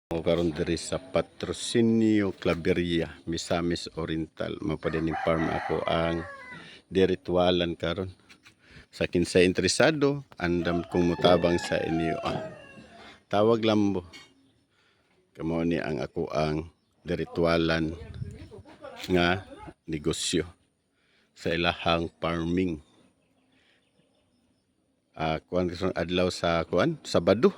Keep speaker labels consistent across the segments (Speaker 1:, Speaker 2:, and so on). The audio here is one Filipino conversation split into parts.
Speaker 1: O karon diri sa Patrocinio Claveria, Misamis Oriental. Mapadaning farm ako ang diretwalan karon. Sa kinsa interesado, andam kong mutabang sa inyo. Tawag lambo. Kamo ni ang ako ang diretwalan nga negosyo sa ilahang farming. Kuan adlaw sa Sabado.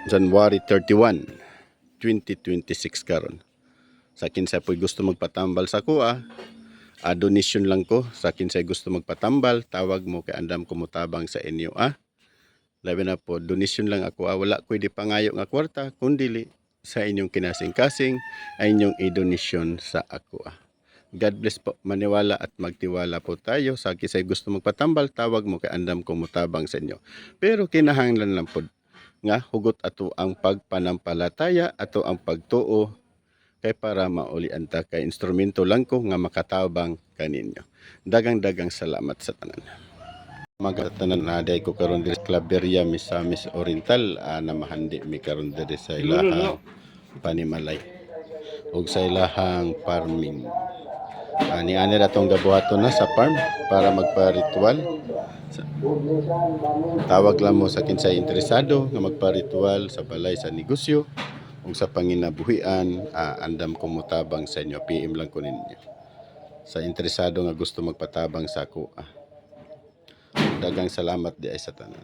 Speaker 1: January 31, 2026 karon. Sa kinsa po'y gusto magpatambal sa kuha, donation lang ko. Sa kinsa gusto magpatambal, tawag mo kay andam ko mutabang sa inyo. Labi na po, donation lang ako. Wala ko'y di pangayo nga kwarta, kundi sa inyong kinasing-kasing ay inyong i-donation sa ako. God bless po. Maniwala at magtiwala po tayo. Sa kinsa gusto magpatambal, tawag mo kay andam ko mutabang sa inyo. Pero kinahanglan lang po nga hugot ato ang pagpanampalataya, ato ang pagtuo kay para mauli anta kay instrumento lang ko nga makatabang kaninyo. Dagang salamat sa tanan. Magatanan na day ko karon diri Claveria, Misamis Oriental, na mahandi mi karon diri sa ilahang panimalay ug sa ilahang farming. Ani atong gabuhaton na sa farm para magpa-ritual. Tawag lang mo sa kinsay interesado nga magpa-ritual sa balay sa negosyo ug sa panginabuhian. Andam ko mutabang sa inyo. PM lang ko ninyo sa interesado nga gusto magpatabang sa ako. Dagang salamat di ay sa tanan.